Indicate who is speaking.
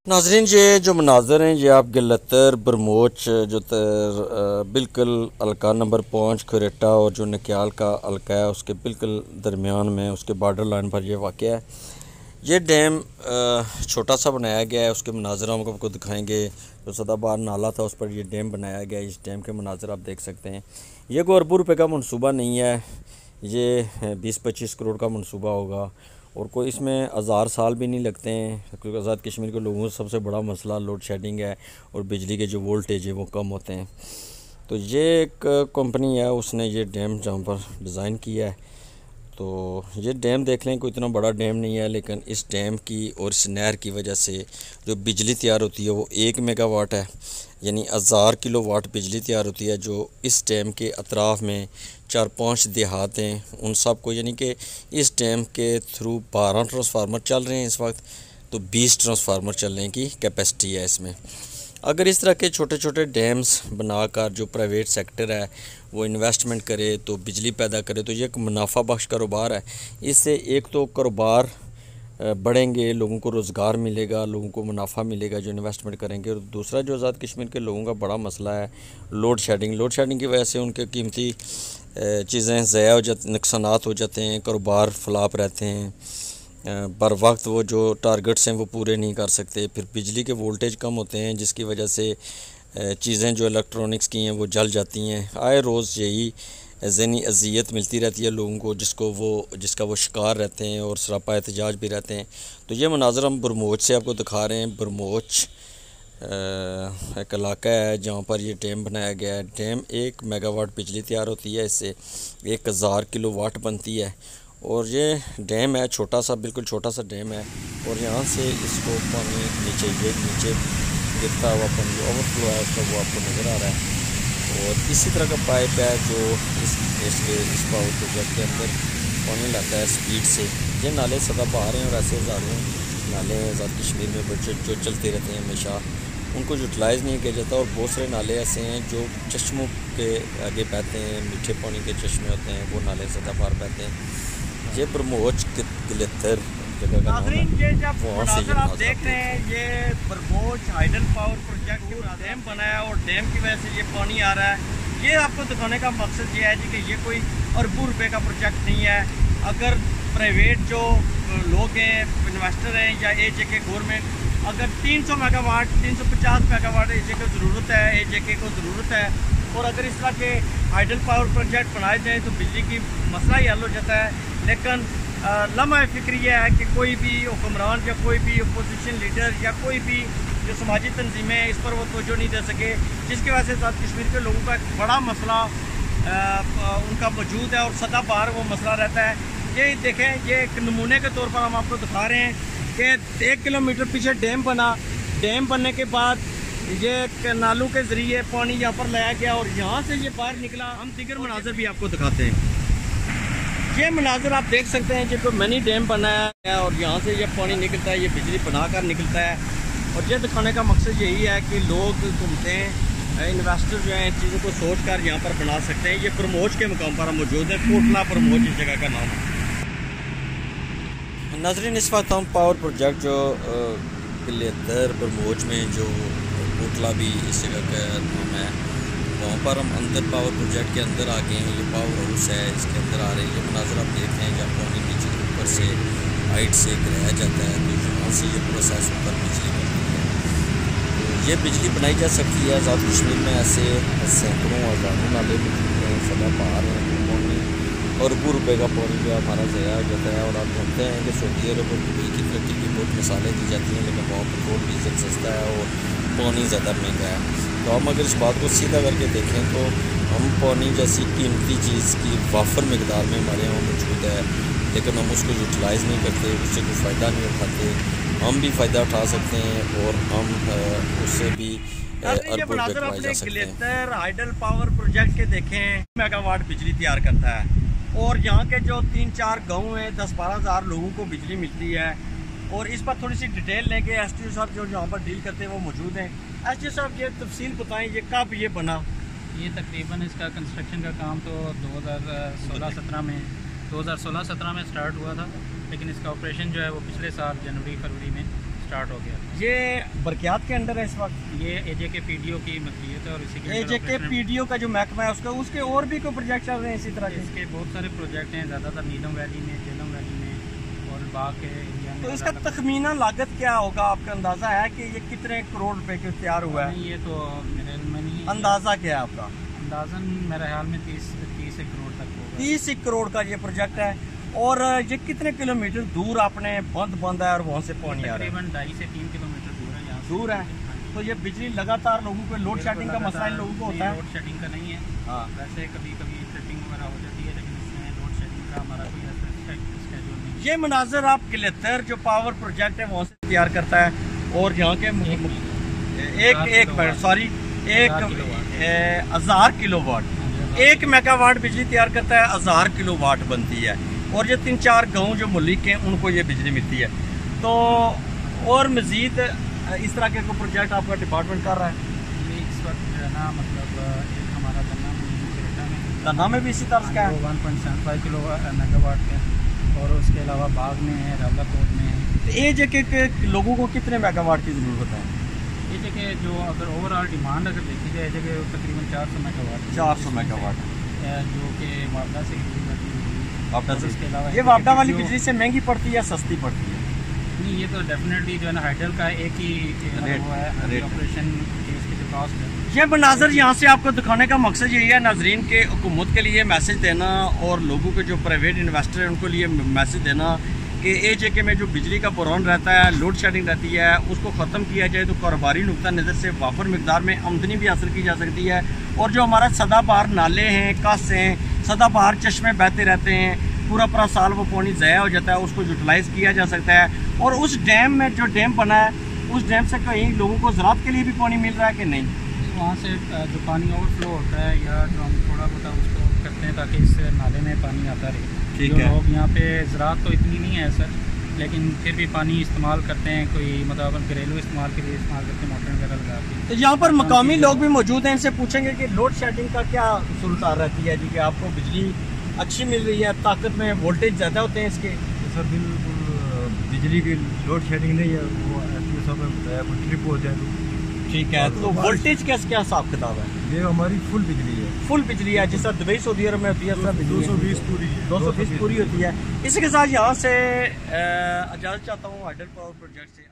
Speaker 1: नाजरीन, ये जो मनाजर हैं ये आप गिलतर बरमोच जो बिल्कुल हल्का नंबर 5 खरेटा और जो नक्याल का हल्का है उसके बिल्कुल दरमियान में उसके बॉर्डर लाइन पर ये वाक़या है। ये डैम छोटा सा बनाया गया है, उसके मनाजर हम आपको दिखाएंगे। जो सदाबहार नाला था उस पर ये डैम बनाया गया है। इस डैम के मनाजर आप देख सकते हैं। ये कोई अरबों रुपये का मनसूबा नहीं है, ये 20-25 करोड़ का मनसूबा होगा और कोई इसमें हज़ार साल भी नहीं लगते हैं, क्योंकि आज़ाद कश्मीर के लोगों का सबसे बड़ा मसला लोड शेडिंग है और बिजली के जो वोल्टेज है वो कम होते हैं। तो ये एक कंपनी है, उसने ये डैम जहाँ पर डिज़ाइन किया है। तो ये डैम देख लें, कोई इतना बड़ा डैम नहीं है, लेकिन इस डैम की और इस नहर की वजह से जो बिजली तैयार होती है वो 1 मेगावाट है, यानी 1000 किलोवाट बिजली तैयार होती है। जो इस डैम के अतराफ़ में 4-5 देहात हैं उन सब को, यानी कि इस डैम के थ्रू 12 ट्रांसफार्मर चल रहे हैं इस वक्त। तो 20 ट्रांसफार्मर चलने की कैपेसिटी है इसमें। अगर इस तरह के छोटे छोटे डैम्स बनाकर जो प्राइवेट सेक्टर है वो इन्वेस्टमेंट करे तो बिजली पैदा करे, तो ये एक मुनाफा बख्श कारोबार है। इससे एक तो कारोबार बढ़ेंगे, लोगों को रोज़गार मिलेगा, लोगों को मुनाफा मिलेगा जो इन्वेस्टमेंट करेंगे। और दूसरा जो आज़ाद कश्मीर के लोगों का बड़ा मसला है लोड शेडिंग की वजह से उनके कीमती चीज़ें ज़ाया हो जाती, नुकसानात हो जाते हैं, कारोबार फ्लॉप रहते हैं, बर वक्त वो जो टारगेट्स हैं वो पूरे नहीं कर सकते। फिर बिजली के वोल्टेज कम होते हैं जिसकी वजह से चीज़ें जो इलेक्ट्रॉनिक्स की हैं वो जल जाती हैं। आए रोज़ यही ज़हनी अज़ियत मिलती रहती है लोगों को, जिसका वो शिकार रहते हैं और सरापा एहतजाज भी रहते हैं। तो ये मनाज़र हम बरमोच से आपको दिखा रहे हैं। बरमोच एक इलाका है जहाँ पर ये डैम बनाया गया है। डैम 1 मेगावाट बिजली तैयार होती है, इससे 1000 किलोवाट बनती है। और ये डैम है छोटा सा, बिल्कुल छोटा सा डैम है। और यहाँ से इसको पानी नीचे गिरता हुआ पानी जो ओवरफ्लो है उसका वो आपको नज़र आ रहा है। और इसी तरह का पाइप है जो इस पावर प्रोजेक्ट के अंदर पानी लाता है स्पीड से। ये नाले सदाबहार हैं और ऐसे हज़ारों नाले हैं आज़ाद कश्मीर में बच्चे जो चलते रहते हैं हमेशा, उनको यूटिलाइज़ नहीं किया जाता। और बहुत सारे नाले ऐसे हैं जो चश्मों के आगे बहते हैं, मीठे पानी के चश्मे होते हैं, वो नाले सदाबहार बहते हैं। ये बरमोच गिलतर जगह का नाम है।
Speaker 2: ये जब मनाज़र आप देख रहे हैं, ये बरमोच हाइडल पावर प्रोजेक्ट के डैम बनाया और डैम की वजह से ये पानी आ रहा है। ये आपको दिखाने का मकसद ये है जी कि ये कोई अरबों रुपए का प्रोजेक्ट नहीं है। अगर प्राइवेट जो लोग हैं, इन्वेस्टर हैं या AJK गवर्नमेंट अगर 300 मेगावाट 350 मेगावाट AJK को ज़रूरत है, AJK को ज़रूरत है, और अगर इस तरह के हाइडल पावर प्रोजेक्ट बनाए जाएँ तो बिजली की मसला ही हल हो जाता है। लेकिन लम्हा फ़िक्र यह है कि कोई भी हुक्मरान या कोई भी अपोजिशन लीडर या कोई भी जो समाजी तंजीमें इस पर वो तवज्जो नहीं दे सके, जिसकी वजह से आज़ाद कश्मीर के लोगों का एक बड़ा मसला उनका मौजूद है और सदाबहार वो मसला रहता है। ये देखें, ये एक नमूने के तौर पर हम आपको दिखा रहे हैं कि 1 किलोमीटर पीछे डैम बना। डैम बनने के बाद ये नालों के ज़रिए पानी यहाँ पर लाया गया और यहाँ से ये बाहर निकला। हम दीगर मनाजर भी आपको दिखाते हैं। ये मनाजर आप देख सकते हैं, जो मिनी डैम बनाया है और यहाँ से ये पानी निकलता है, ये बिजली बनाकर निकलता है। और ये दिखाने का मकसद यही है कि लोग घूमते हैं, इन्वेस्टर जो हैं चीज़ों को सोच कर यहाँ पर बना सकते हैं। ये बरमोच के मुकाम पर हम मौजूद है, कोटला बरमोच इस जगह का नाम है।
Speaker 1: नाज़रीन, इस वक्त हम पावर प्रोजेक्ट जो गिलतर बरमोच में जो कोटला भी इस जगह का नाम है, वहाँ पर हम अंदर पावर प्रोजेक्ट के अंदर आ गए हैं। ये पावर हाउस है, इसके अंदर आ रहे हैं। ये मनाज़र आप देख रहे हैं जहाँ पानी नीचे ऊपर से हाइट से गिराया जाता है, तो यहाँ से ये प्रोसेस ऊपर बिजली बनती है। तो ये बिजली बनाई जा सकती है। आज़ाद कश्मीर में ऐसे सैकड़ों हज़ारों नाले सदाबहार हैं, पानी और अरबों रुपये का पानी जो हमारा ज़ाया हो जाता है। और आप जानते हैं कि सऊदी अरब और दुबई की तरक्की की बहुत मिसालें दी जाती हैं, लेकिन वहाँ पेट्रोल डीजल सस्ता है और पानी ज़्यादा महंगा है। तो हम अगर इस बात को सीधा करके देखें तो हम पानी जैसी कीमती चीज़ की वाफर मकदार में हमारे यहाँ मौजूद है, लेकिन हम उसको यूटिलाइज़ नहीं करते, उससे कोई फ़ायदा नहीं उठाते। हम भी फ़ायदा उठा सकते हैं और हम उससे भी अरबों रुपये कमाए जा सकते हैं।
Speaker 2: गिलतर हाइडल पावर प्रोजेक्ट के देखें, मेगावाट बिजली तैयार करता है और यहाँ के जो 3-4 गाँव हैं 10-12 हज़ार लोगों को बिजली मिलती है। और इस पर थोड़ी सी डिटेल लेंगे। SDO साहब जो यहाँ पर डील करते हैं वो मौजूद हैं। SDO साहब ये तफसील बताएं, ये कब ये बना?
Speaker 3: ये तकरीबन इसका कंस्ट्रक्शन का काम तो 2016-17 में स्टार्ट हुआ था, लेकिन इसका ऑपरेशन जो है वो पिछले साल जनवरी-फरवरी में स्टार्ट हो गया।
Speaker 2: ये बरकियात के अंडर है इस वक्त।
Speaker 3: ये AJK PDO की मलकियत है और इसी के
Speaker 2: AJK PDO का जो महकमा है उसका, उसके और भी कोई प्रोजेक्ट चल रहे हैं इसी तरह के?
Speaker 3: इसके बहुत सारे प्रोजेक्ट हैं, ज़्यादातर नीलम वैली में, जेलम वैली में और बाग के एरिया में।
Speaker 2: तो इसका तखमीना लागत क्या होगा, आपका अंदाजा है कि ये कितने करोड़ रुपए के तैयार हुआ है?
Speaker 3: ये तो मेरे इल्म में नहीं है।
Speaker 2: अंदाजा क्या है आपका?
Speaker 3: अंदाजन मेरे ख्याल में 30 करोड़ तक होगा।
Speaker 2: 30 करोड़ का ये प्रोजेक्ट है। और ये कितने किलोमीटर दूर आपने बंद है और वहाँ से पानी आ रहा है?
Speaker 3: तकरीबन 2.5 से 3 किलोमीटर दूर है यहाँ
Speaker 2: दूर है। तो ये बिजली लगातार लोगों को, लोड शेडिंग का मसला इन लोगों को होता है?
Speaker 3: लोड शेडिंग का नहीं है।
Speaker 2: हाँ,
Speaker 3: वैसे कभी कभी ट्रिपिंग वगैरह हो जाती है, लेकिन इसमें लोड शेडिंग का हमारा कोई ऐसा स्केड्यूल नहीं है।
Speaker 2: ये मनाजर आप गिलहत्तर जो पावर प्रोजेक्ट है वहाँ से तैयार करता है और यहाँ के एक 1000 किलोवाट, 1 मेगावाट बिजली तैयार करता है, 1000 किलोवाट बनती है। और ये 3-4 गाँव जो मुल्क हैं उनको ये बिजली मिलती है। तो और मज़ीद इस तरह के कोई प्रोजेक्ट आपका डिपार्टमेंट कर रहा है?
Speaker 3: ये इस वक्त जो है ना, मतलब एक हमारा
Speaker 2: दन्ना में भी इसी तरह का है,
Speaker 3: 1.75 किलो मेगावाट है, और उसके अलावा बाग में है, रावलाकोट में है।
Speaker 2: AJK के लोगों को कितने मेगावाट की ज़रूरत है?
Speaker 3: AJK जो अगर ओवरऑल डिमांड अगर देखी जाए AJK तकरीबन 400 मेगावाट
Speaker 2: 400 मेगावाट
Speaker 3: जो कि वापडा से खरीदी जाती है। इसके अलावा
Speaker 2: ये वापडा वाली बिजली से महंगी पड़ती है या सस्ती पड़ती है?
Speaker 3: नहीं, ये तो डेफिनेटली जो है ना हाइडल का एक ही वो है ऑपरेशन की, इसकी जो कॉस्ट है।
Speaker 2: ये मनाजर यहाँ से आपको दिखाने का मकसद यही है नाजरीन के हुकूमत के लिए मैसेज देना और लोगों के जो प्राइवेट इन्वेस्टर हैं उनको लिए मैसेज देना कि AJK में जो बिजली का बहरान रहता है, लोड शेडिंग रहती है, उसको ख़त्म किया जाए तो कारोबारी नुक्ता नज़र से वाफर मिकदार में आमदनी भी हासिल की जा सकती है। और जो हमारा सदाबहार नाले हैं, कस हैं, सदाबहार चश्मे बहते रहते हैं, पूरा साल वो पानी ज़ाया हो जाता है, उसको यूटिलाइज़ किया जा सकता है। और उस डैम में जो डैम बना है, उस डैम से कहीं लोगों को ज़राअत के लिए भी पानी मिल रहा है कि नहीं?
Speaker 3: वहाँ से जो पानी ओवरफ्लो होता है या जो हम थोड़ा बहुत उसको करते हैं ताकि इस नाले में पानी आता रहे।
Speaker 2: ठीक
Speaker 3: है।
Speaker 2: है।
Speaker 3: लोग यहाँ पे ज़राअत तो इतनी नहीं है सर, लेकिन फिर भी पानी इस्तेमाल करते हैं, कोई मतलब घरेलू इस्तेमाल के लिए इस्तेमाल करते हैं, मोटर वगैरह लगा के।
Speaker 2: तो यहाँ पर मकामी लोग भी मौजूद हैं, इनसे पूछेंगे कि लोड शेडिंग का क्या सूरत रहती है जी, कि आपको बिजली अच्छी मिल रही है, ताकत में वोल्टेज ज़्यादा होते हैं इसके?
Speaker 4: सर बिल्कुल बिजली की लोड शेडिंग नहीं है, वो सब बताया ट्रिप हो जाए।
Speaker 2: ठीक है। तो वोल्टेज क्या हिसाब किताब है?
Speaker 4: ये हमारी फुल बिजली है।
Speaker 2: फुल बिजली है, जिस तरह दुबई सऊदी अरब में होती है
Speaker 4: 220 पूरी है,
Speaker 2: 220 पूरी होती है। इसी के साथ यहाँ से इजाज़त चाहता हूँ हाइडल पावर प्रोजेक्ट से।